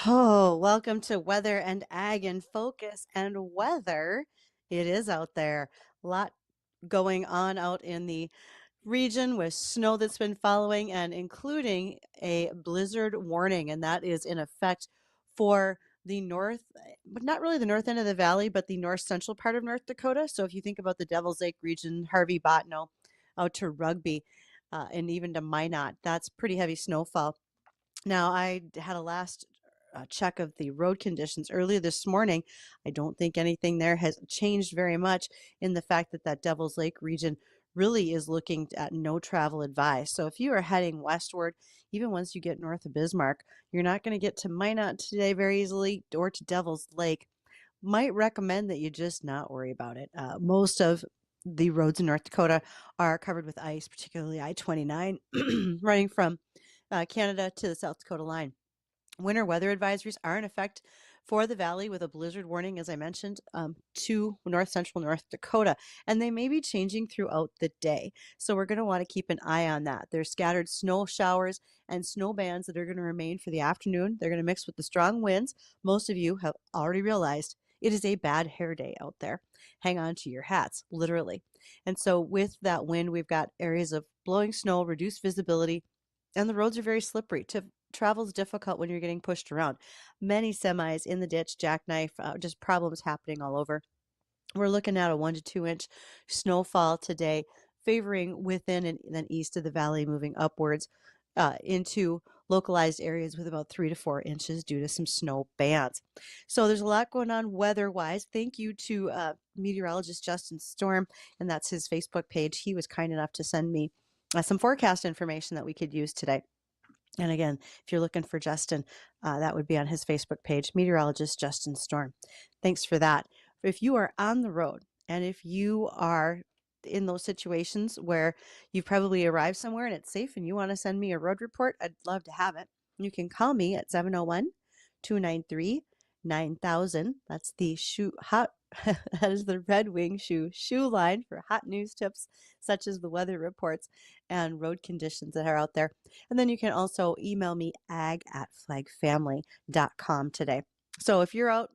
Oh, welcome to Weather and Ag in Focus and Weather. It is out there. A lot going on out in the region with snow that's been following and including a blizzard warning, and that is in effect for the north, but not really the north end of the valley, but the north central part of North Dakota. So if you think about the Devil's Lake region, Harvey, Botno, out to Rugby, and even to Minot, that's pretty heavy snowfall. Now, I had a last check of the road conditions earlier this morning. I don't think anything there has changed very much in the fact that that Devil's Lake region really is looking at no travel advice. So if you are heading westward, even once you get north of Bismarck, you're not going to get to Minot today very easily or to Devil's Lake. Might recommend that you just not worry about it. Most of the roads in North Dakota are covered with ice, particularly I-29 running from Canada to the South Dakota line. Winter weather advisories are in effect for the valley with a blizzard warning, as I mentioned, to north central North Dakota, and they may be changing throughout the day. So we're going to want to keep an eye on that. There's scattered snow showers and snow bands that are going to remain for the afternoon. They're going to mix with the strong winds. Most of you have already realized it is a bad hair day out there. Hang on to your hats, literally. And so with that wind, we've got areas of blowing snow, reduced visibility, and the roads are very slippery. Travel is difficult when you're getting pushed around. Many semis in the ditch, jackknife, just problems happening all over. We're looking at a 1 to 2 inch snowfall today, favoring within and then east of the valley, moving upwards into localized areas with about 3 to 4 inches due to some snow bands. So there's a lot going on weather-wise. Thank you to meteorologist Justin Storm, and that's his Facebook page. He was kind enough to send me some forecast information that we could use today. And again, if you're looking for Justin, that would be on his Facebook page, Meteorologist Justin Storm. Thanks for that. If you are on the road and if you are in those situations where you've probably arrived somewhere and it's safe and you want to send me a road report, I'd love to have it. You can call me at 701-293-9000. That's the that is the Red Wing shoe line for hot news tips such as the weather reports and road conditions that are out there. And then you can also email me ag@flagfamily.com today. So if you're out,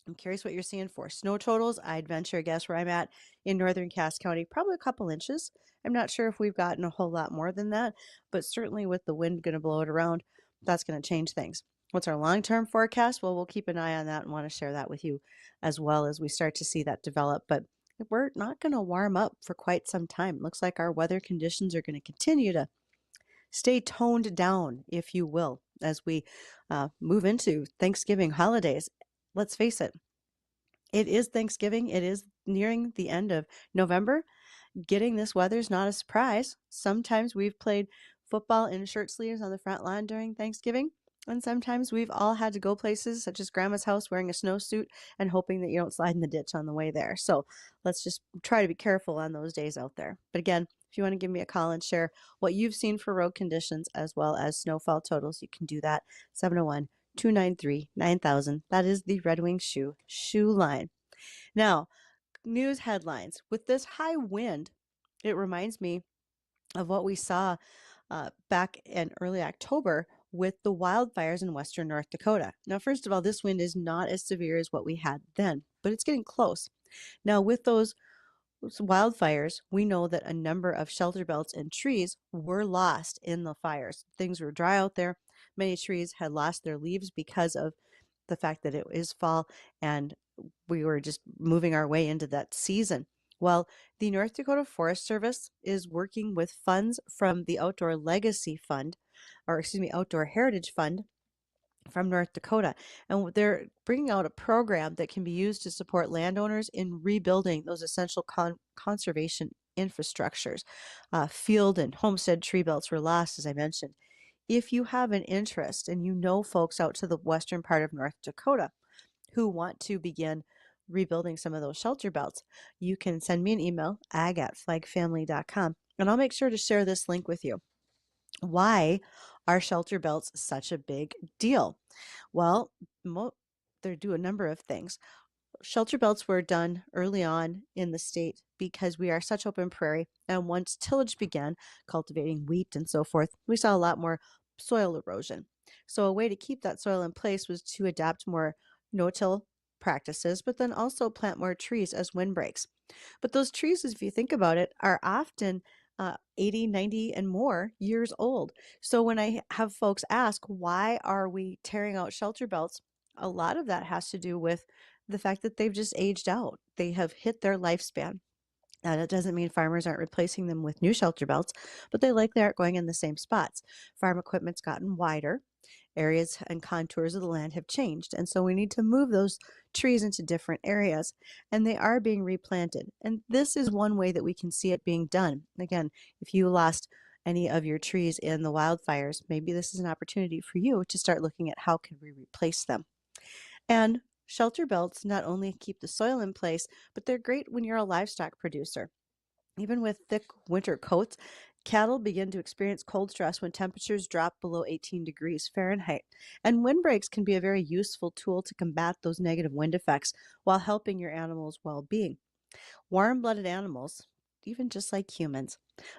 I'm curious what you're seeing for snow totals. I'd venture a guess where I'm at in northern Cass County, probably a couple inches. I'm not sure if we've gotten a whole lot more than that, but certainly with the wind going to blow it around, that's going to change things. What's our long-term forecast? Well, we'll keep an eye on that and want to share that with you as well as we start to see that develop. But we're not going to warm up for quite some time. Looks like our weather conditions are going to continue to stay toned down, if you will, as we move into Thanksgiving holidays. Let's face it, it is Thanksgiving. It is nearing the end of November. Getting this weather is not a surprise. Sometimes we've played football in shirt sleeves on the front lawn during Thanksgiving. And sometimes we've all had to go places such as grandma's house wearing a snowsuit and hoping that you don't slide in the ditch on the way there. So let's just try to be careful on those days out there. But again, if you want to give me a call and share what you've seen for road conditions as well as snowfall totals, you can do that. 701-293-9000. That is the Red Wing shoe line. Now, news headlines. With this high wind, it reminds me of what we saw back in early October with the wildfires in western North Dakota. Now, first of all, this wind is not as severe as what we had then, but it's getting close. Now, with those wildfires, we know that a number of shelter belts and trees were lost in the fires. Things were dry out there. Many trees had lost their leaves because of the fact that it is fall and we were just moving our way into that season. Well, the North Dakota Forest Service is working with funds from the Outdoor Legacy Fund, or excuse me, Outdoor Heritage Fund from North Dakota. And they're bringing out a program that can be used to support landowners in rebuilding those essential conservation infrastructures. Field and homestead tree belts were lost, as I mentioned. If you have an interest and you know folks out to the western part of North Dakota who want to begin rebuilding some of those shelter belts, you can send me an email, ag@flagfamily.com, and I'll make sure to share this link with you. Why are shelter belts such a big deal? Well, they do a number of things. Shelter belts were done early on in the state because we are such open prairie. And once tillage began, cultivating wheat and so forth, we saw a lot more soil erosion. So a way to keep that soil in place was to adapt more no-till practices, but then also plant more trees as windbreaks. But those trees, if you think about it, are often 80, 90, and more years old. So when I have folks ask, why are we tearing out shelter belts? A lot of that has to do with the fact that they've just aged out. They have hit their lifespan. Now, that doesn't mean farmers aren't replacing them with new shelter belts, but they likely aren't going in the same spots. Farm equipment's gotten wider, areas and contours of the land have changed, and so we need to move those trees into different areas, and they are being replanted. And this is one way that we can see it being done. Again, if you lost any of your trees in the wildfires, maybe this is an opportunity for you to start looking at how can we replace them. And shelter belts not only keep the soil in place, but they're great when you're a livestock producer. Even with thick winter coats, cattle begin to experience cold stress when temperatures drop below 18 degrees Fahrenheit. And windbreaks can be a very useful tool to combat those negative wind effects while helping your animals' well being. Warm-blooded animals, even just like humans,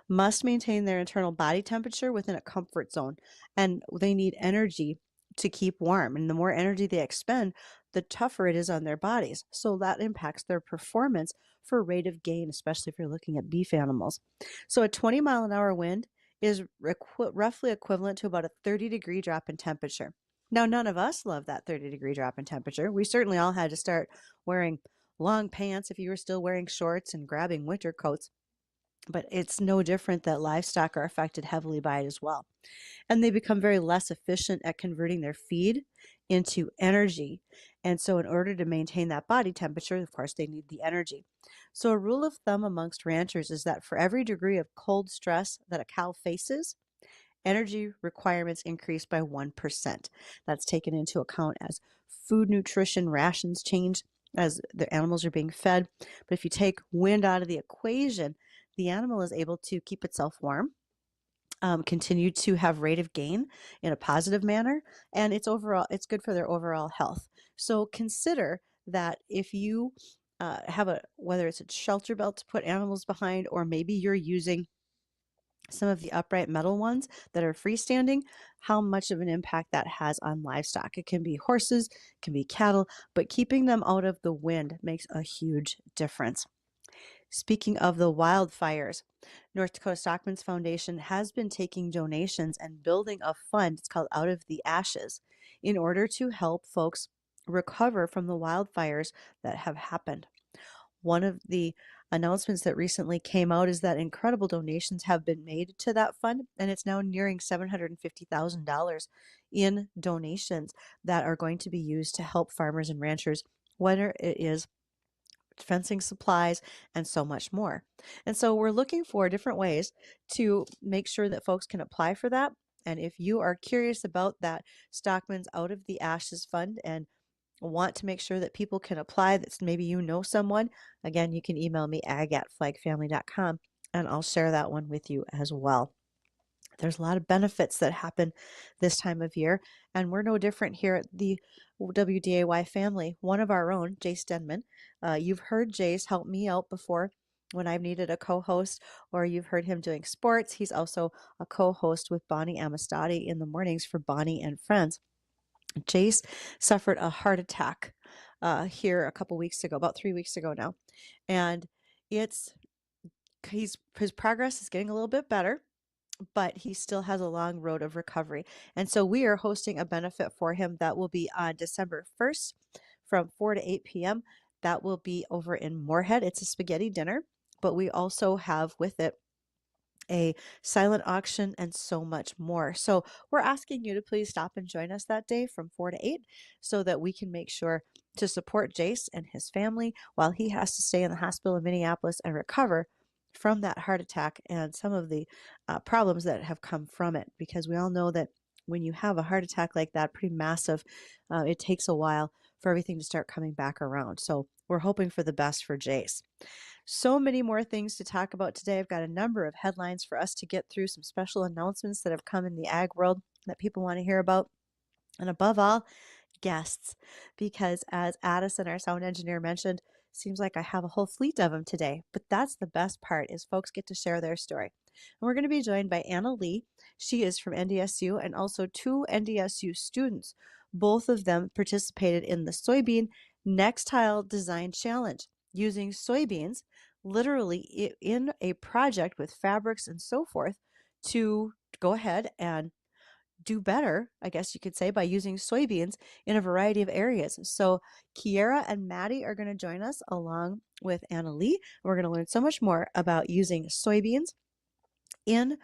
must maintain their internal body temperature within a comfort zone, and they need energy to keep warm. And the more energy they expend, the tougher it is on their bodies. So that impacts their performance for rate of gain, especially if you're looking at beef animals. So a 20-mile-an-hour wind is roughly equivalent to about a 30-degree drop in temperature. Now, none of us love that 30-degree drop in temperature. We certainly all had to start wearing long pants if you were still wearing shorts and grabbing winter coats. But it's no different that livestock are affected heavily by it as well. And they become very less efficient at converting their feed into energy. And so, in order to maintain that body temperature, of course, they need the energy. So, a rule of thumb amongst ranchers is that for every degree of cold stress that a cow faces, energy requirements increase by 1%. That's taken into account as food nutrition rations change as the animals are being fed. But if you take wind out of the equation, the animal is able to keep itself warm, continue to have rate of gain in a positive manner, and it's good for their overall health. So consider that if you have whether it's a shelter belt to put animals behind, or maybe you're using some of the upright metal ones that are freestanding, how much of an impact that has on livestock. It can be horses, it can be cattle, but keeping them out of the wind makes a huge difference. Speaking of the wildfires, North Dakota Stockman's Foundation has been taking donations and building a fund, it's called Out of the Ashes, in order to help folks recover from the wildfires that have happened. One of the announcements that recently came out is that incredible donations have been made to that fund, and it's now nearing $750,000 in donations that are going to be used to help farmers and ranchers, whether it is fencing supplies and so much more. And so we're looking for different ways to make sure that folks can apply for that. And if you are curious about that Stockman's Out of the Ashes Fund and want to make sure that people can apply, that's maybe you know someone, again, you can email me ag@flagfamily.com and I'll share that one with you as well. There's a lot of benefits that happen this time of year, and we're no different here at the WDAY family. One of our own, Jace Denman, you've heard Jace help me out before when I've needed a co-host, or you've heard him doing sports. He's also a co-host with Bonnie Amistadi in the mornings for Bonnie and Friends. Jace suffered a heart attack here a couple weeks ago, about 3 weeks ago now, and his progress is getting a little bit better, but he still has a long road of recovery. And so we are hosting a benefit for him that will be on December 1st from 4 to 8 p.m. That will be over in Moorhead. It's a spaghetti dinner, but we also have with it a silent auction and so much more. So we're asking you to please stop and join us that day from 4 to 8 so that we can make sure to support Jace and his family while he has to stay in the hospital in Minneapolis and recover from that heart attack and some of the problems that have come from it. Because we all know that when you have a heart attack like that, pretty massive, it takes a while for everything to start coming back around. So we're hoping for the best for Jace. So many more things to talk about today. I've got a number of headlines for us to get through, some special announcements that have come in the ag world that people want to hear about. And above all, guests because, as Addison, our sound engineer, mentioned, seems like I have a whole fleet of them today. But that's the best part is folks get to share their story. And we're going to be joined by Anna Lee. She is from NDSU and also two NDSU students. Both of them participated in the Soybean Nextile Design Challenge using soybeans literally in a project with fabrics and so forth to go ahead and do better, I guess you could say, by using soybeans in a variety of areas. So Kiera and Maddie are going to join us along with Anna Lee. We're going to learn so much more about using soybeans in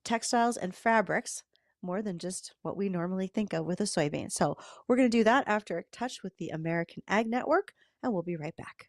textiles and fabrics, more than just what we normally think of with a soybean. So we're going to do that after a touch with the American Ag Network, and we'll be right back.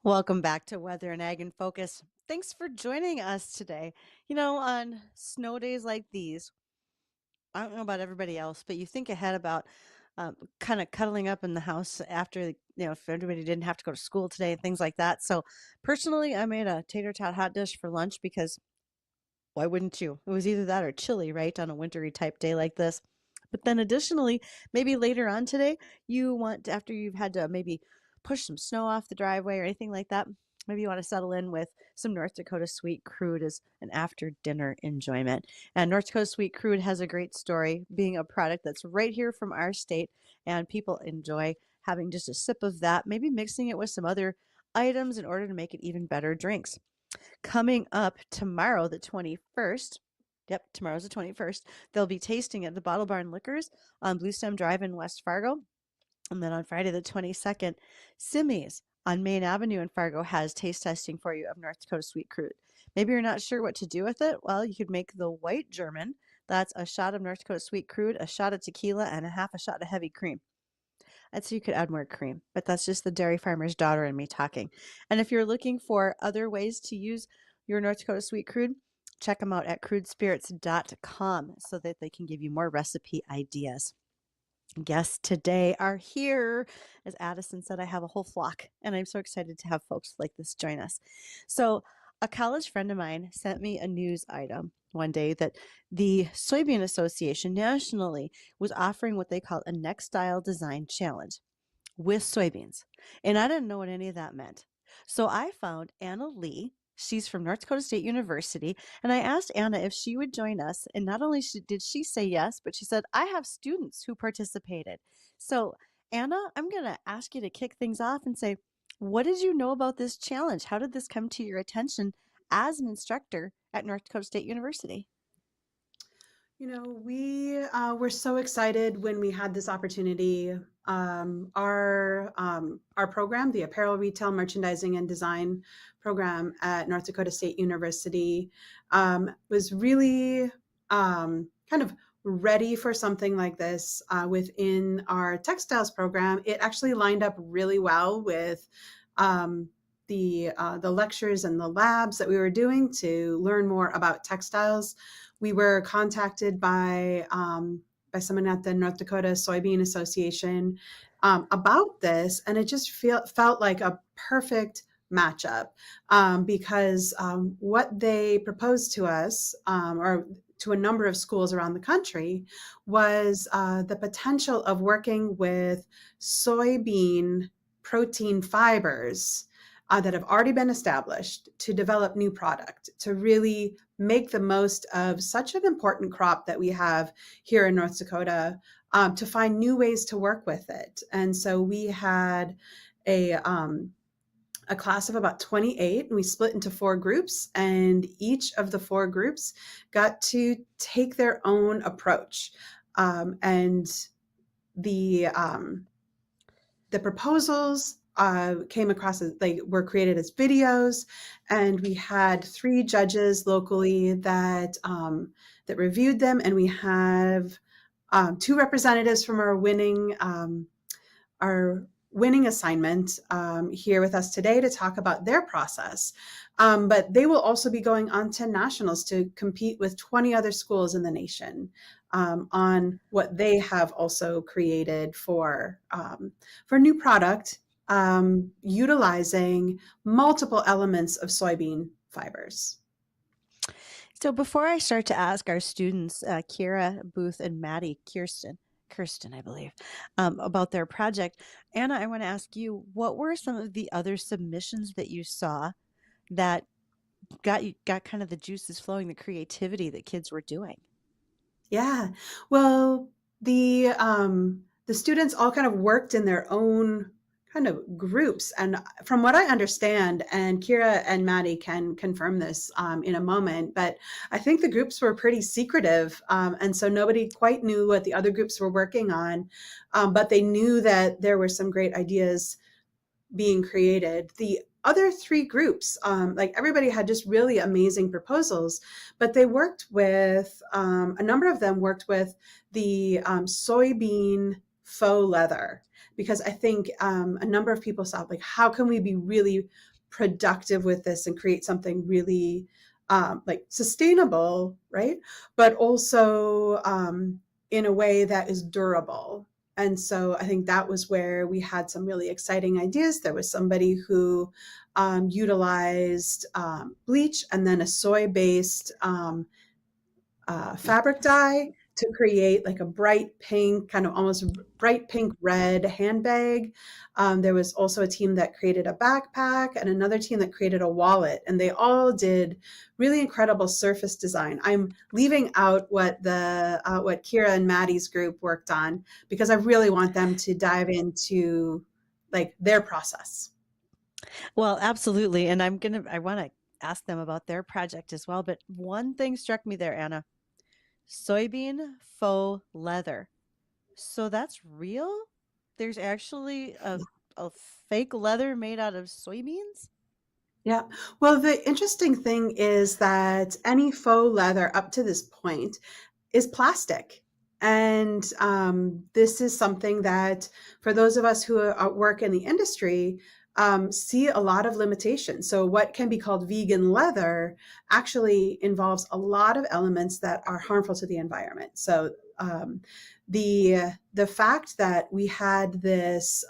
Welcome back to Weather and Ag in Focus. Thanks for joining us today. On snow days like these, I don't know about everybody else, but you think ahead about kind of cuddling up in the house after, if everybody didn't have to go to school today and things like that. So, personally, I made a tater tot hot dish for lunch because why wouldn't you? It was either that or chilly, right, on a wintry type day like this. But then additionally, maybe later on today, you want, after you've had to maybe push some snow off the driveway or anything like that, maybe you want to settle in with some North Dakota sweet crude as an after dinner enjoyment. And North Dakota sweet crude has a great story, being a product that's right here from our state, and people enjoy having just a sip of that, maybe mixing it with some other items in order to make it even better drinks. Coming up tomorrow, the 21st. Yep, tomorrow's the 21st. They'll be tasting at the Bottle Barn Liquors on Bluestem Drive in West Fargo. And then on Friday, the 22nd, Simmy's on Main Avenue in Fargo has taste testing for you of North Dakota sweet crude. Maybe you're not sure what to do with it. Well, you could make the white German. That's a shot of North Dakota sweet crude, a shot of tequila, and a half a shot of heavy cream. And so you could add more cream, but that's just the dairy farmer's daughter and me talking. And if you're looking for other ways to use your North Dakota sweet crude, check them out at crudespirits.com so that they can give you more recipe ideas. Guests today are here. As Addison said, I have a whole flock, and I'm so excited to have folks like this join us. So, a college friend of mine sent me a news item one day that the Soybean Association nationally was offering what they call a next style design challenge with soybeans. And I didn't know what any of that meant. So I found Anna Lee. She's from North Dakota State University. And I asked Anna if she would join us. And not only did she say yes, but she said, I have students who participated. So, Anna, I'm going to ask you to kick things off and say, what did you know about this challenge? How did this come to your attention as an instructor at North Dakota State University? We were so excited when we had this opportunity. Our program, the Apparel Retail Merchandising and Design program at North Dakota State University, was really kind of ready for something like this within our textiles program. It actually lined up really well with the lectures and the labs that we were doing to learn more about textiles. We were contacted by someone at the North Dakota Soybean Association about this, and it just felt like a perfect matchup because what they proposed to us, or to a number of schools around the country, was the potential of working with soybean protein fibers that have already been established to develop new product, to really make the most of such an important crop that we have here in North Dakota, to find new ways to work with it. And so we had a class of about 28, and we split into 4 groups, and each of the 4 groups got to take their own approach. And the the proposals came across as they were created as videos, and we had 3 judges locally that reviewed them, and we have 2 representatives from our winning assignment here with us today to talk about their process. But they will also be going on to nationals to compete with 20 other schools in the nation on what they have also created for new product utilizing multiple elements of soybean fibers. So before I start to ask our students, Kira, Booth, and Maddie, Kirsten, I believe, about their project, Anna, I want to ask you, what were some of the other submissions that you saw that got kind of the juices flowing, the creativity that kids were doing? Yeah. Well, the students all kind of worked in their own kind of groups. And from what I understand, and Kira and Maddie can confirm this in a moment, but I think the groups were pretty secretive. And so nobody quite knew what the other groups were working on. But they knew that there were some great ideas being created. The other 3 groups, like everybody had just really amazing proposals, but they worked with, a number of them worked with the soybean faux leather, because I think a number of people saw, like, how can we be really productive with this and create something really like sustainable, right? But also in a way that is durable. And so I think that was where we had some really exciting ideas. There was somebody who utilized bleach and then a soy-based fabric dye to create like a bright pink, kind of almost bright pink red handbag. There was also a team that created a backpack and another team that created a wallet, and they all did really incredible surface design. I'm leaving out what what Kira and Maddie's group worked on because I really want them to dive into like their process. Well, absolutely. And I want to ask them about their project as well. But one thing struck me there, Anna, soybean faux leather. So that's real? There's actually a fake leather made out of soybeans? Yeah. Well, the interesting thing is that any faux leather up to this point is plastic. And this is something that, for those of us who work in the industry, see a lot of limitations. So, what can be called vegan leather actually involves a lot of elements that are harmful to the environment. So, the fact that we had this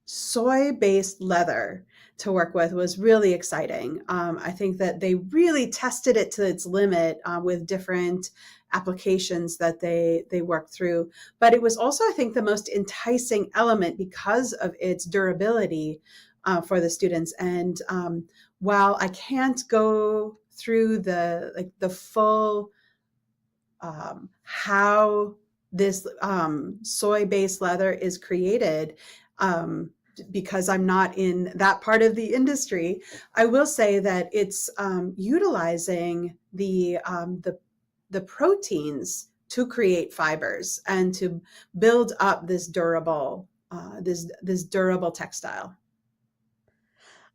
soy-based leather to work with was really exciting. I think that they really tested it to its limit with different applications that they worked through. But it was also, I think, the most enticing element because of its durability for the students. And while I can't go through the full how this soy-based leather is created, because I'm not in that part of the industry, I will say that it's utilizing the proteins to create fibers and to build up this this durable textile.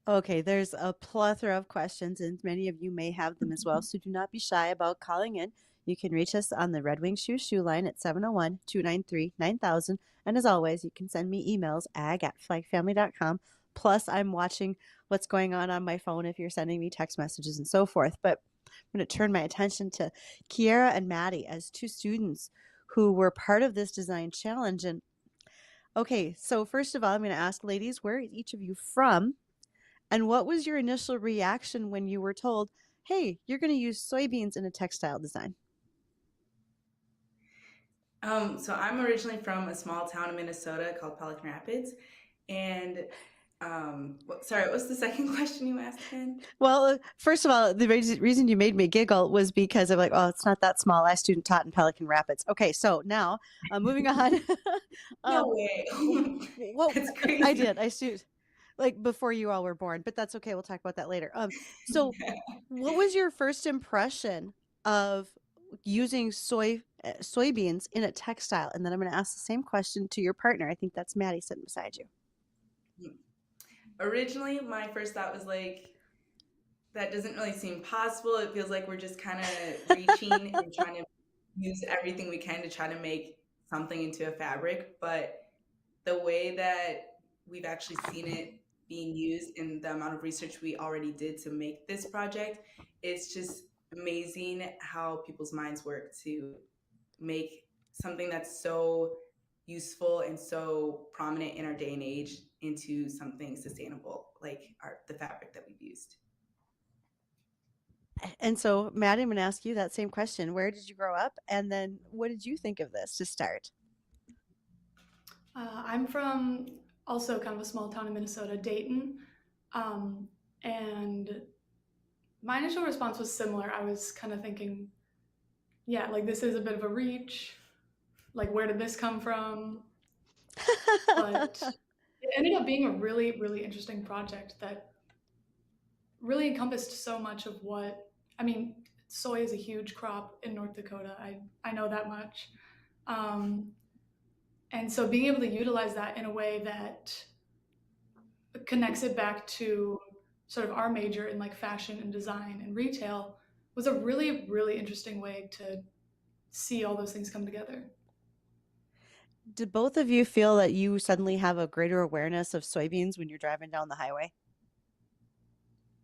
Okay, there's a plethora of questions, and many of you may have them as well. So do not be shy about calling in. You can reach us on the Red Wing Shoe line at 701-293-9000. And as always, you can send me emails, ag@flagfamily.com. Plus, I'm watching what's going on my phone if you're sending me text messages and so forth. But I'm going to turn my attention to Kiera and Maddie as two students who were part of this design challenge. And okay, so first of all, I'm going to ask ladies, where is each of you from? And what was your initial reaction when you were told, hey, you're going to use soybeans in a textile design? So I'm originally from a small town in Minnesota called Pelican Rapids. And sorry, what was the second question you asked again? Well, first of all, the reason you made me giggle was because I'm like, oh, it's not that small. I student taught in Pelican Rapids. Okay, so now moving on. No um, way. what That's I crazy. did, I student like before you all were born, but that's okay. We'll talk about that later. So what was your first impression of using soybeans in a textile? And then I'm going to ask the same question to your partner. I think that's Maddie sitting beside you. Originally, my first thought was like, that doesn't really seem possible. It feels like we're just kind of reaching and trying to use everything we can to try to make something into a fabric. But the way that we've actually seen it being used and the amount of research we already did to make this project, it's just amazing how people's minds work to make something that's so useful and so prominent in our day and age into something sustainable like the fabric that we've used. And so, Maddie, I'm going to ask you that same question. Where did you grow up? And then what did you think of this to start? I'm from also kind of a small town in Minnesota, Dayton. Um, and my initial response was similar. I was kind of thinking, yeah, like this is a bit of a reach. Like, where did this come from? But it ended up being a really, really interesting project that really encompassed so much of what, I mean, soy is a huge crop in North Dakota. I know that much. Um, and so being able to utilize that in a way that connects it back to sort of our major in like fashion and design and retail was a really, really interesting way to see all those things come together. Did both of you feel that you suddenly have a greater awareness of soybeans when you're driving down the highway?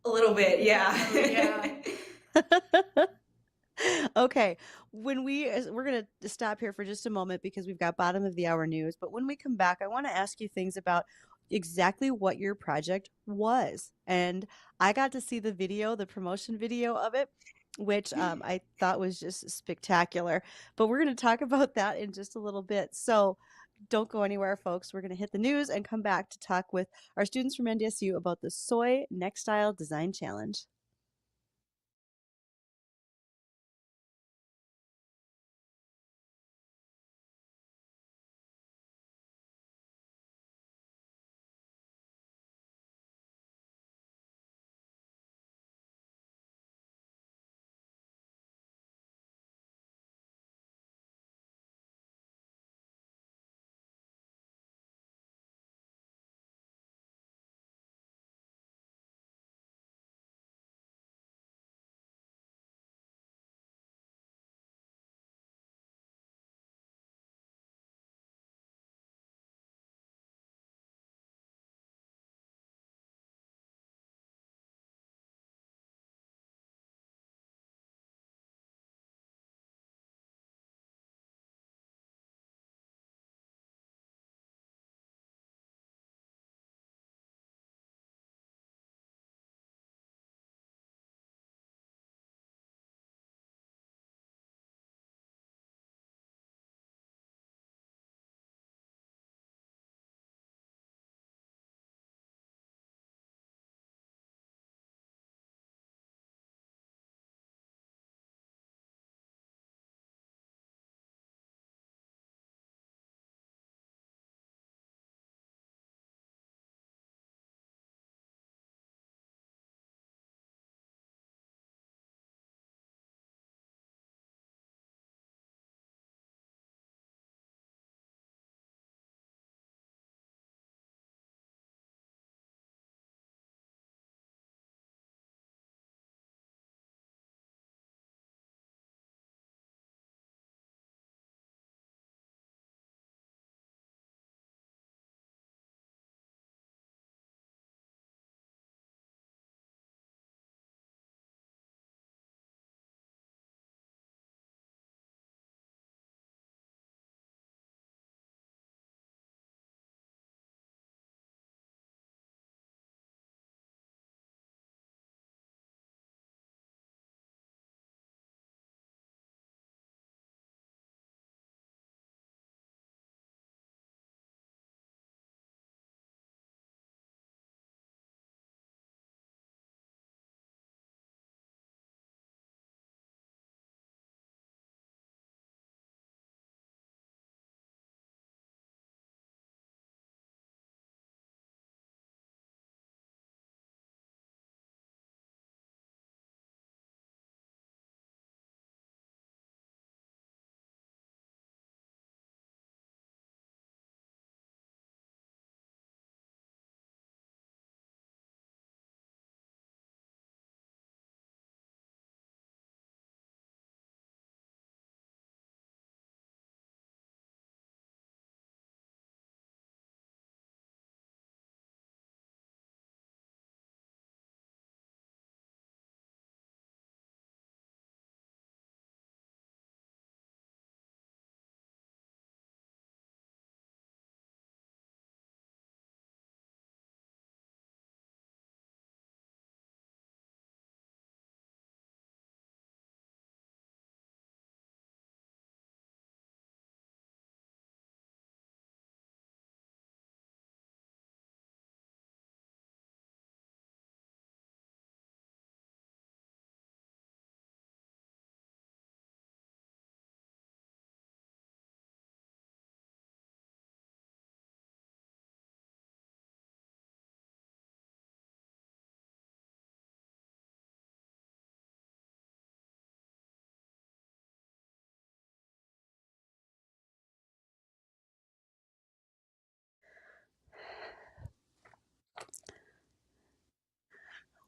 A little bit, yeah. Definitely, yeah. Okay, we're going to stop here for just a moment because we've got bottom of the hour news, but when we come back, I want to ask you things about exactly what your project was. And I got to see the video, the promotion video of it, which I thought was just spectacular. But we're going to talk about that in just a little bit. So don't go anywhere, folks. We're going to hit the news and come back to talk with our students from NDSU about the Soy Nextile Design Challenge.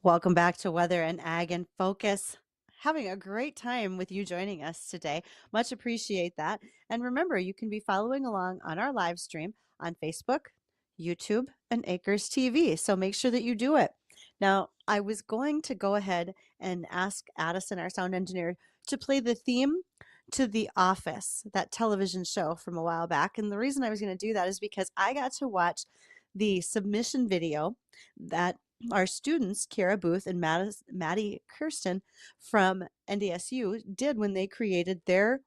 Welcome back to Weather and Ag in Focus. Having a great time with you joining us today. Much appreciate that. And remember, you can be following along on our live stream on Facebook, YouTube, and Acres TV. So make sure that you do it. Now, I was going to go ahead and ask Addison, our sound engineer, to play the theme to The Office, that television show from a while back. And the reason I was going to do that is because I got to watch the submission video that our students, Kara Booth and Maddie Kirsten from NDSU, did when they created their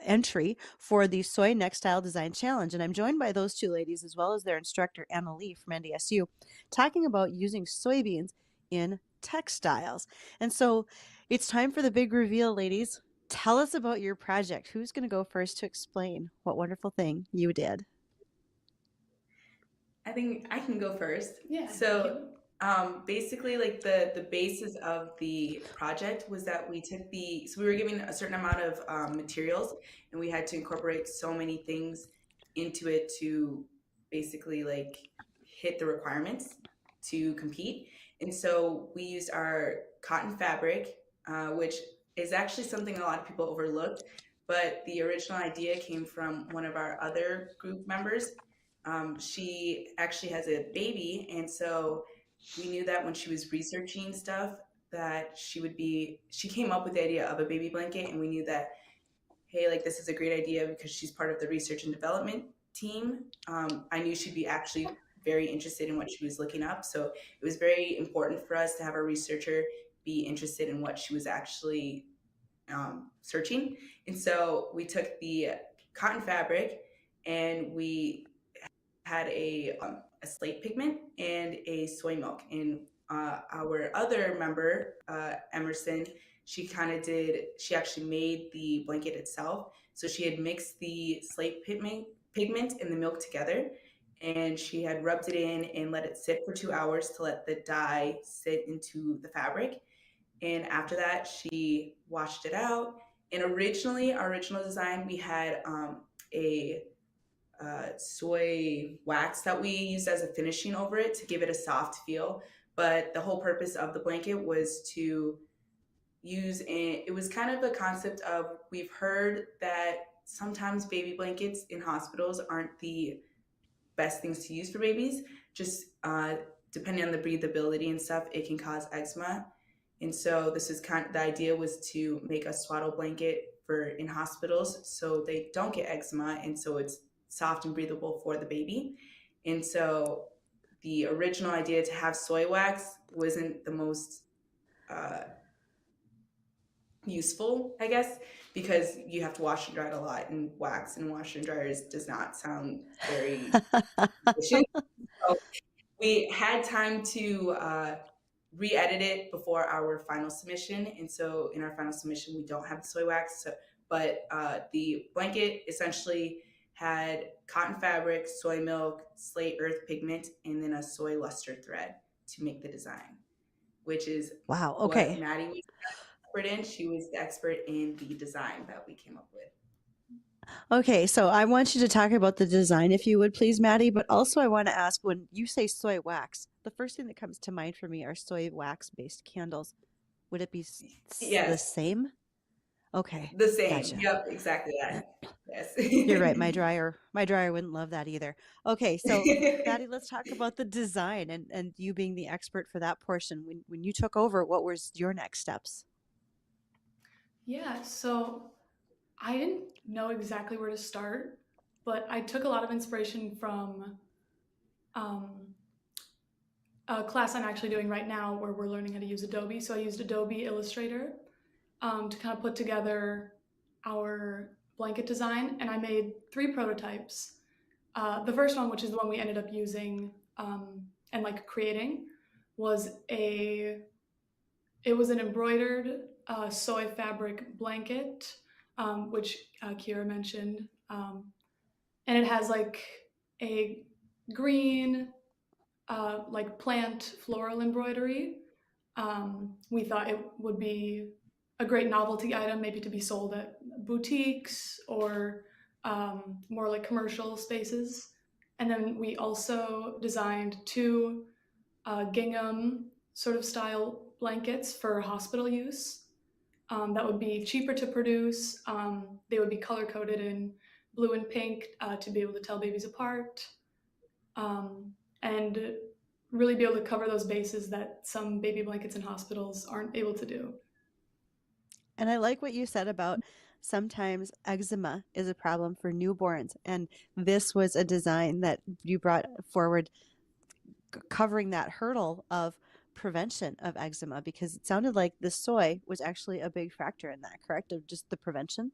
entry for the Soy Textile Design Challenge. And I'm joined by those two ladies, as well as their instructor, Anna Lee from NDSU, talking about using soybeans in textiles. And so it's time for the big reveal, ladies. Tell us about your project. Who's going to go first to explain what wonderful thing you did? I think I can go first. Yeah. So basically, like the basis of the project was that we were given a certain amount of materials, and we had to incorporate so many things into it to basically like hit the requirements to compete. And so we used our cotton fabric, which is actually something a lot of people overlooked. But the original idea came from one of our other group members. She actually has a baby, and so we knew that when she was researching stuff that she came up with the idea of a baby blanket, and we knew that, hey, like this is a great idea because she's part of the research and development team. I knew she'd be actually very interested in what she was looking up, so it was very important for us to have a researcher be interested in what she was actually searching. And so we took the cotton fabric and we had a slate pigment and a soy milk. And our other member, Emerson, she actually made the blanket itself. So she had mixed the slate pigment and the milk together, and she had rubbed it in and let it sit for 2 hours to let the dye sit into the fabric. And after that, she washed it out. And originally, our original design, we had a soy wax that we used as a finishing over it to give it a soft feel. But the whole purpose of the blanket was to it was kind of a concept of, we've heard that sometimes baby blankets in hospitals aren't the best things to use for babies. Just depending on the breathability and stuff, it can cause eczema. And so the idea was to make a swaddle blanket for in hospitals so they don't get eczema, and so it's soft and breathable for the baby. And so the original idea to have soy wax wasn't the most useful, I guess, because you have to wash and dry it a lot, and wax and washer and dryers does not sound very efficient. So we had time to re-edit it before our final submission, and so in our final submission we don't have the soy wax. But the blanket essentially had cotton fabric, soy milk, slate earth pigment, and then a soy luster thread to make the design, which is Wow. what Okay. Maddie was the expert in. She was the expert in the design that we came up with. Okay, so I want you to talk about the design, if you would please, Maddie, but also I want to ask, when you say soy wax, the first thing that comes to mind for me are soy wax-based candles. Would it be the Yes, same? Okay, the same. gotcha. Yep, exactly that. Yes. You're right, my dryer wouldn't love that either. Okay, so Maddie, let's talk about the design and you being the expert for that portion. When you took over, what was your next steps? Yeah, so I didn't know exactly where to start, but I took a lot of inspiration from a class I'm actually doing right now where we're learning how to use Adobe. So I used Adobe Illustrator to kind of put together our blanket design, and I made 3 prototypes. The first one, which is the one we ended up using and like creating, it was an embroidered soy fabric blanket, which Kira mentioned, and it has like a green like plant floral embroidery. We thought it would be a great novelty item, maybe to be sold at boutiques or more like commercial spaces. And then we also designed 2 gingham sort of style blankets for hospital use. That would be cheaper to produce. They would be color coded in blue and pink to be able to tell babies apart, and really be able to cover those bases that some baby blankets in hospitals aren't able to do. And I like what you said about sometimes eczema is a problem for newborns. And this was a design that you brought forward covering that hurdle of prevention of eczema because it sounded like the soy was actually a big factor in that, correct? Of just the prevention?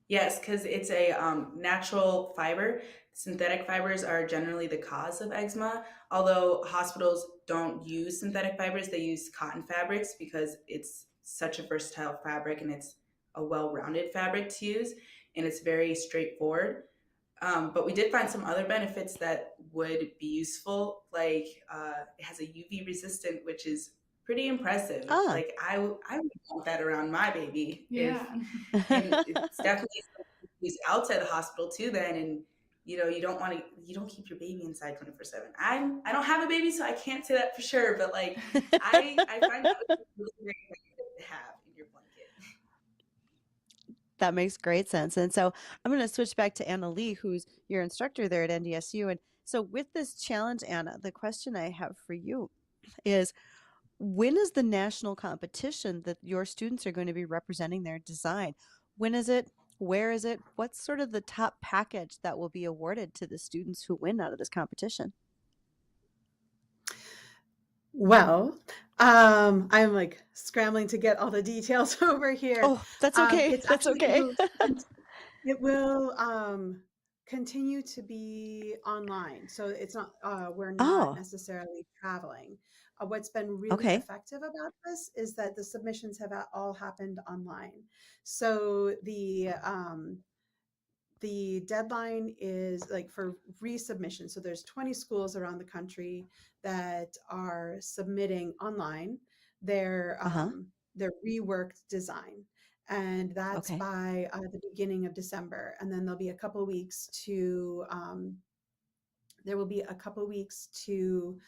Yes, because it's a natural fiber. Synthetic fibers are generally the cause of eczema. Although hospitals don't use synthetic fibers, they use cotton fabrics because it's such a versatile fabric and it's a well rounded fabric to use and it's very straightforward. But we did find some other benefits that would be useful, like it has a UV resistant, which is pretty impressive. Ah. Like I would want that around my baby if Yeah. and it's definitely something to use outside the hospital too then and you don't keep your baby inside 24/7. I don't have a baby so I can't say that for sure, but like I find that was a really great benefit to have in your blanket. That makes great sense. And so I'm going to switch back to Anna Lee, who's your instructor there at NDSU. And so with this challenge, Anna, the question I have for you is when is the national competition that your students are going to be representing their design? When is it? Where is it? What's sort of the top package that will be awarded to the students who win out of this competition? Well, I'm like scrambling to get all the details over here. Oh, that's okay. It's That's actually okay. it will continue to be online, so it's not we're not Oh, necessarily traveling. What's been really okay. effective about this is that the submissions have all happened online. So the deadline is like for resubmission. So there's 20 schools around the country that are submitting online Uh-huh. their reworked design. And that's Okay. by the beginning of December. And then there'll be a couple weeks to there will be a couple weeks to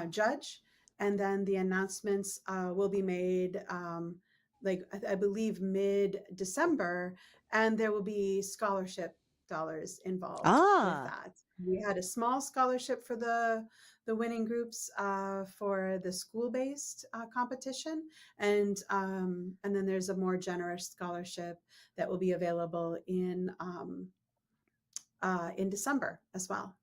judge, and then the announcements will be made like I believe mid-December, and there will be scholarship dollars involved with Ah, that. We had a small scholarship for the winning groups for the school-based competition, and then there's a more generous scholarship that will be available in December as well.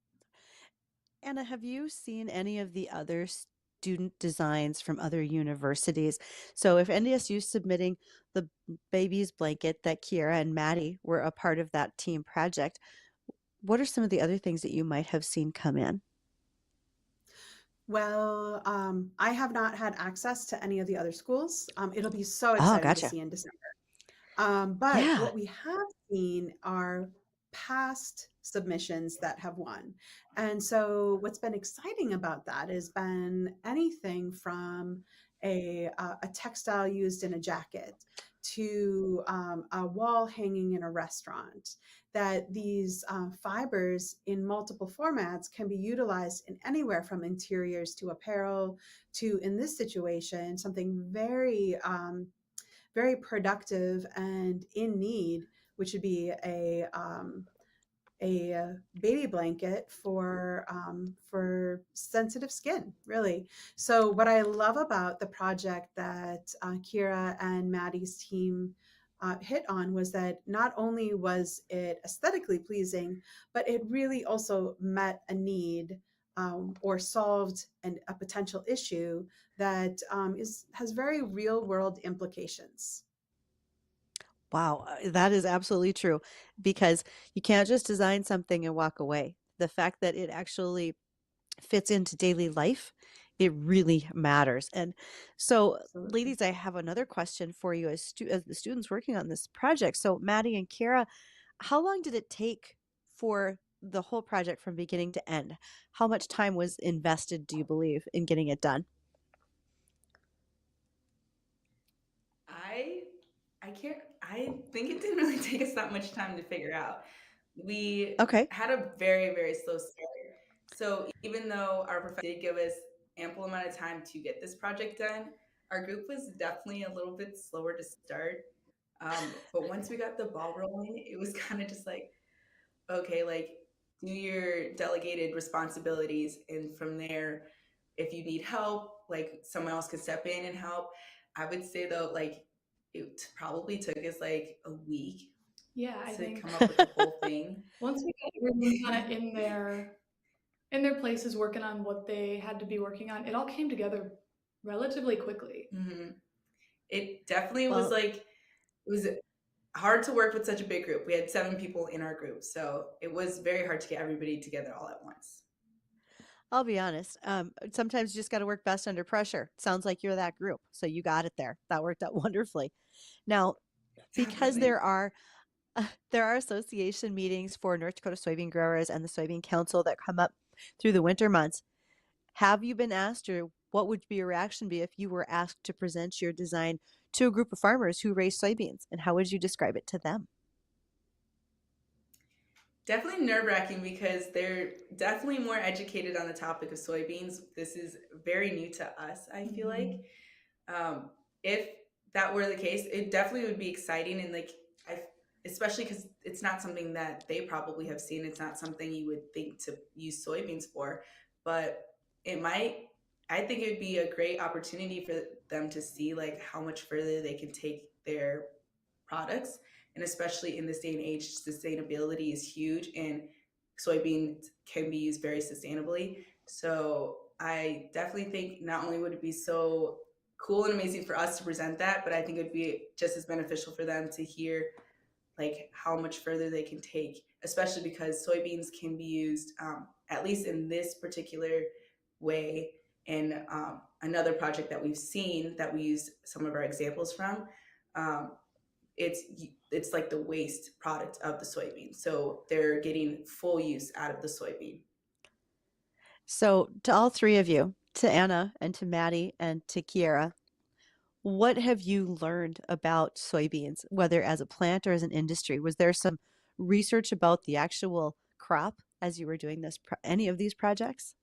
Anna, have you seen any of the other student designs from other universities? So if NDSU is submitting the baby's blanket that Kiera and Maddie were a part of that team project, what are some of the other things that you might have seen come in? Well, I have not had access to any of the other schools. It'll be so Oh, exciting to gotcha. see in December. But Yeah. what we have seen are past submissions that have won. And so what's been exciting about that has been anything from a textile used in a jacket to a wall hanging in a restaurant, that these fibers in multiple formats can be utilized in anywhere from interiors to apparel to, in this situation, something very productive and in need, which would be a baby blanket for sensitive skin, really. So what I love about the project that Kira and Maddie's team hit on was that not only was it aesthetically pleasing, but it really also met a need or solved a potential issue that has very real world implications. Wow, that is absolutely true because you can't just design something and walk away. The fact that it actually fits into daily life, it really matters. And so, Absolutely. ladies, I have another question for you as the students working on this project. So, Maddie and Kara, how long did it take for the whole project from beginning to end? How much time was invested, do you believe, in getting it done? I I can't I think it didn't really take us that much time to figure out. We Okay. had a very, very slow start. So even though our professor did give us ample amount of time to get this project done. Our group was definitely a little bit slower to start. But once we got the ball rolling, it was kind of just like, okay, like do your delegated responsibilities. And from there, if you need help, like someone else could step in and help. I would say though, like it probably took us like a week Yeah, I to think come up with the whole thing. once we got everyone kind of in their places working on what they had to be working on, it all came together relatively quickly. Hmm. It definitely was Well, like, it was hard to work with such a big group. We had 7 people in our group, so it was very hard to get everybody together all at once. I'll be honest. Sometimes you just got to work best under pressure. Sounds like you're that group. So you got it there. That worked out wonderfully. Now, because Definitely. there are association meetings for North Dakota soybean growers and the Soybean Council that come up through the winter months. Have you been asked, or what would your reaction be if you were asked to present your design to a group of farmers who raise soybeans? And how would you describe it to them? Definitely nerve wracking because they're definitely more educated on the topic of soybeans. This is very new to us, I feel like. Um, if that were the case, it definitely would be exciting and like I, especially because it's not something that they probably have seen. It's not something you would think to use soybeans for, but it might. I think it would be a great opportunity for them to see like how much further they can take their products, and especially in this day and age, sustainability is huge, and soybeans can be used very sustainably. So I definitely think not only would it be so cool and amazing for us to present that, but I think it'd be just as beneficial for them to hear like how much further they can take, especially because soybeans can be used at least in this particular way. And another project that we've seen that we use some of our examples from, um, it's it's like the waste product of the soybean, so they're getting full use out of the soybean. So, to all three of you, to Anna and to Maddie and to Kiera, what have you learned about soybeans, whether as a plant or as an industry? Was there some research about the actual crop as you were doing any of these projects?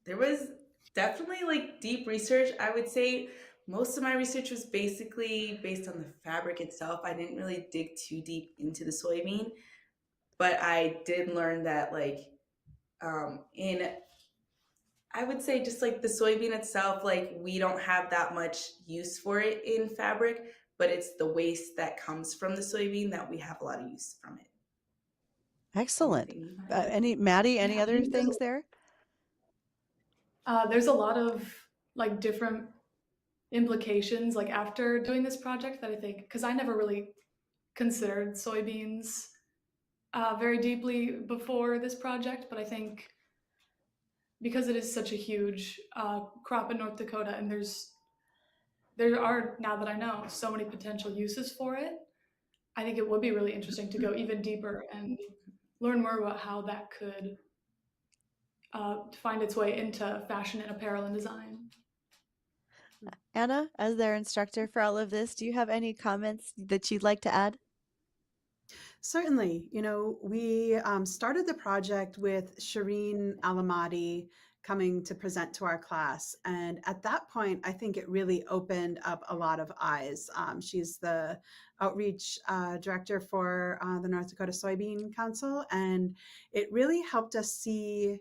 There was definitely like deep research. I would say most of my research was basically based on the fabric itself. I didn't really dig too deep into the soybean, but I did learn that like in, I would say just like the soybean itself, like we don't have that much use for it in fabric, but it's the waste that comes from the soybean that we have a lot of use from it. Only Excellent. thing you might add. Any Maddie, any Yeah, I other think things there? there's a lot of like different implications like after doing this project that I think, because I never really considered soybeans very deeply before this project, but I think because it is such a huge crop in North Dakota, and there are, now that I know, so many potential uses for it. I think it would be really interesting to go even deeper and learn more about how that could find its way into fashion and apparel and design. Anna, as their instructor for all of this, do you have any comments that you'd like to add? Certainly. We started the project with Shireen Alamati coming to present to our class. And at that point, I think it really opened up a lot of eyes. She's the outreach director for the North Dakota Soybean Council. And it really helped us see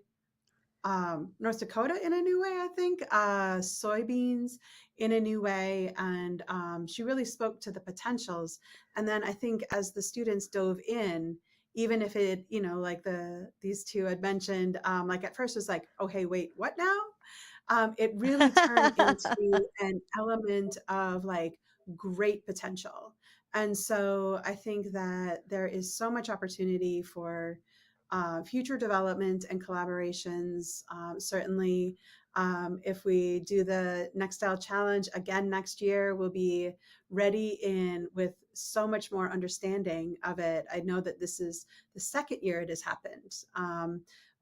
North Dakota in a new way, I think, soybeans in a new way. And she really spoke to the potentials. And then I think as the students dove in, even if it, like these two had mentioned, like at first was like, okay, wait, what now? It really turned into an element of like great potential. And so I think that there is so much opportunity for future development and collaborations. Certainly, if we do the Nextile Challenge again next year, we'll be ready in with so much more understanding of it. I know that this is the second year it has happened.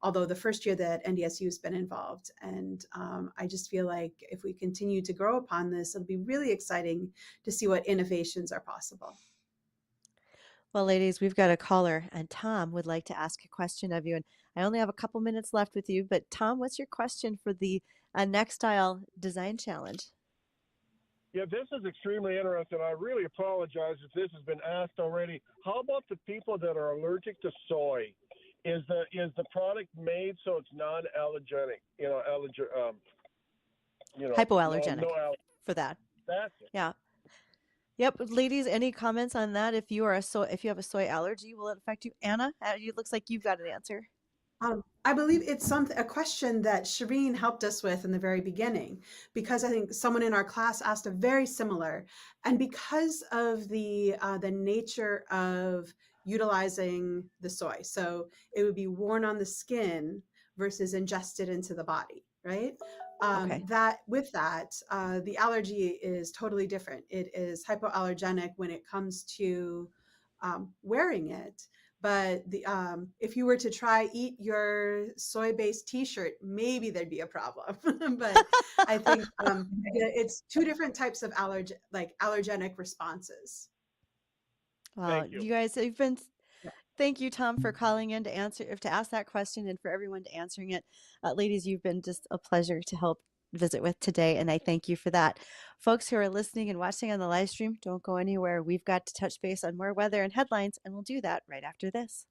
Although the first year that NDSU has been involved. And I just feel like if we continue to grow upon this, it'll be really exciting to see what innovations are possible. Well, ladies, we've got a caller, and Tom would like to ask a question of you. And I only have a couple minutes left with you, but Tom, what's your question for the Nextile Design Challenge? Yeah, this is extremely interesting. I really apologize if this has been asked already. How about the people that are allergic to soy? Is the product made so it's non-allergenic? No Hypoallergenic allergy. for that. That's it. Yeah. Yep. Ladies, any comments on that? If you are if you have a soy allergy, will it affect you? Anna, it looks like you've got an answer. I believe it's a question that Shireen helped us with in the very beginning, because I think someone in our class asked a very similar, and because of the nature of utilizing the soy, so it would be worn on the skin versus ingested into the body, right? Okay. The allergy is totally different. It is hypoallergenic when it comes to wearing it. But if you were to try eat your soy-based T-shirt, maybe there'd be a problem. But I think it's two different types of allergenic responses. Well, Thank you. you guys have been. Thank you, Tom, for calling in to ask that question, and for everyone to answering it. Ladies, you've been just a pleasure to help visit with today, and I thank you for that. Folks who are listening and watching on the live stream, don't go anywhere. We've got to touch base on more weather and headlines, and we'll do that right after this.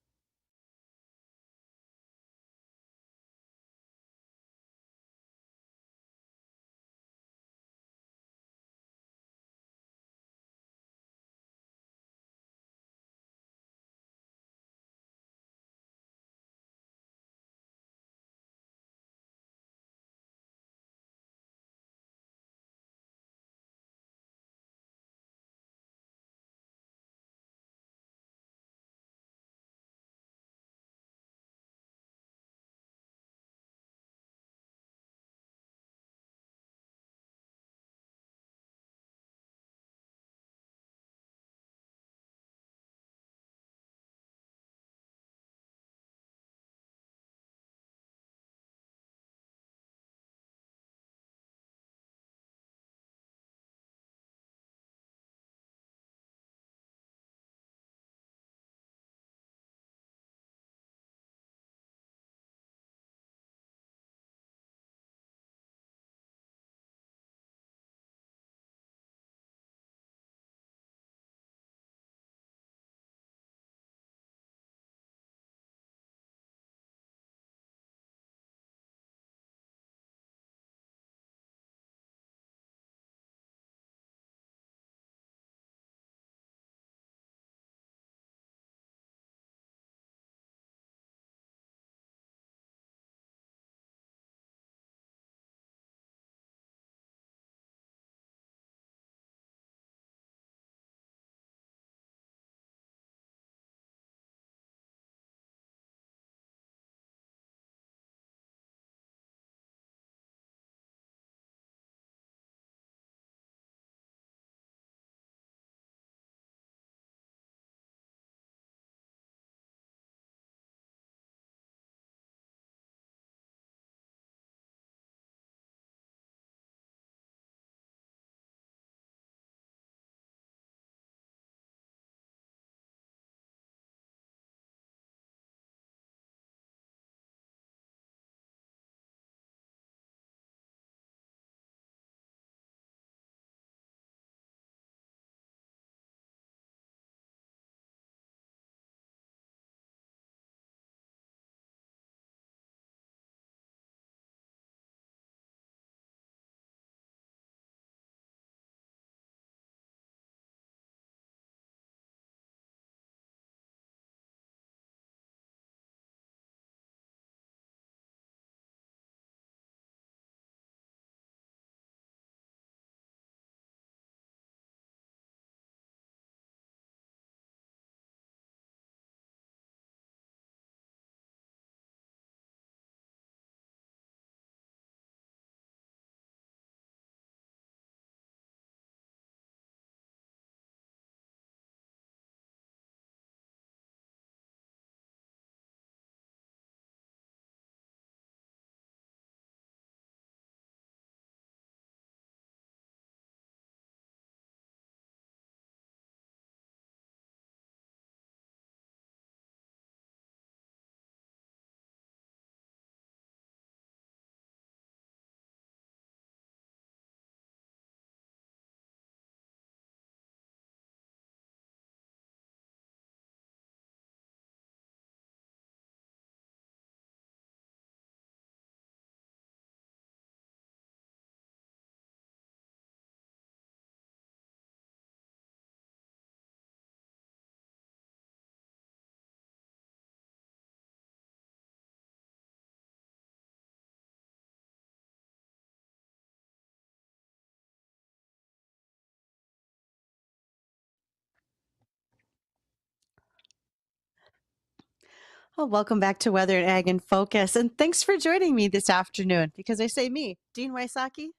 Well, welcome back to Weather and Ag in Focus, and thanks for joining me this afternoon. Because I say me, Dean Wysocki,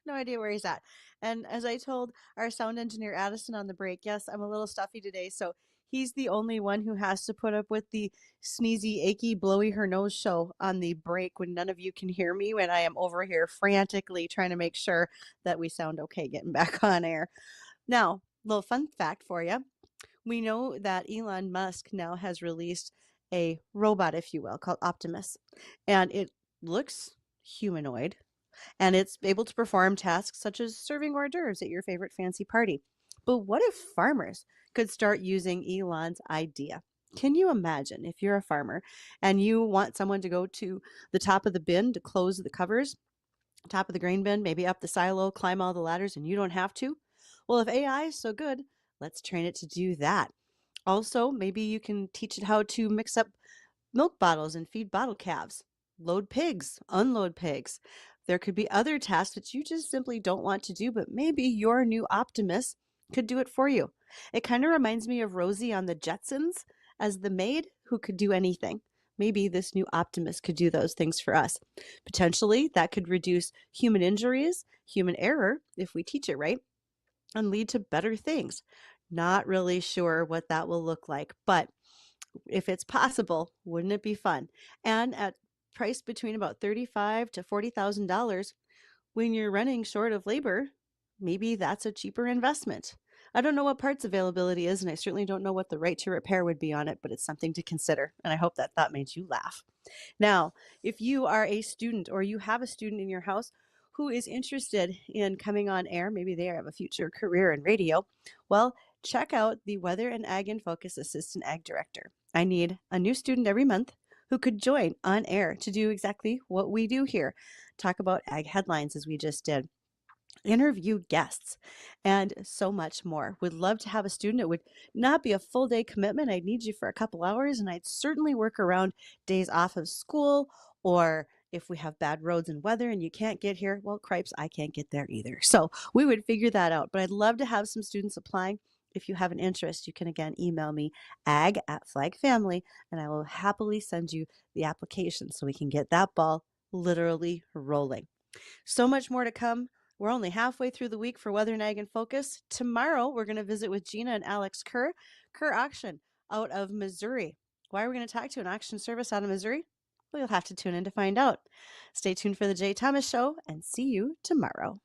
no idea where he's at. And as I told our sound engineer Addison on the break, yes, I'm a little stuffy today, so he's the only one who has to put up with the sneezy, achy, blowy her nose show on the break when none of you can hear me when I am over here frantically trying to make sure that we sound okay getting back on air. Now, little fun fact for you. We know that Elon Musk now has released a robot, if you will, called Optimus, and it looks humanoid and it's able to perform tasks such as serving hors d'oeuvres at your favorite fancy party. But what if farmers could start using Elon's idea? Can you imagine if you're a farmer and you want someone to go to the top of the bin to close the covers, top of the grain bin, maybe up the silo, climb all the ladders, and you don't have to? Well, if AI is so good, let's train it to do that. Also, maybe you can teach it how to mix up milk bottles and feed bottle calves, load pigs, unload pigs. There could be other tasks that you just simply don't want to do, but maybe your new Optimus could do it for you. It kind of reminds me of Rosie on the Jetsons as the maid who could do anything. Maybe this new Optimus could do those things for us. Potentially, that could reduce human injuries, human error, if we teach it right, and lead to better things. Not really sure what that will look like, but if it's possible, wouldn't it be fun? And at price between about $35,000 to $40,000, when you're running short of labor, maybe that's a cheaper investment. I don't know what parts availability is, and I certainly don't know what the right to repair would be on it, but it's something to consider. And I hope that thought made you laugh. Now, if you are a student or you have a student in your house who is interested in coming on air, maybe they have a future career in radio, well, check out the Weather and Ag in Focus Assistant Ag Director. I need a new student every month who could join on air to do exactly what we do here. Talk about ag headlines as we just did, interview guests, and so much more. Would love to have a student. It would not be a full day commitment. I'd need you for a couple hours, and I'd certainly work around days off of school, or if we have bad roads and weather and you can't get here, well, cripes, I can't get there either. So we would figure that out. But I'd love to have some students applying. If you have an interest, you can again email me ag@flagfamily, and I will happily send you the application so we can get that ball literally rolling. So much more to come. We're only halfway through the week for Weather and Ag in Focus. Tomorrow, we're going to visit with Gina and Alex Kerr Auction out of Missouri. Why are we going to talk to an auction service out of Missouri? Well, you'll have to tune in to find out. Stay tuned for the Jay Thomas Show and see you tomorrow.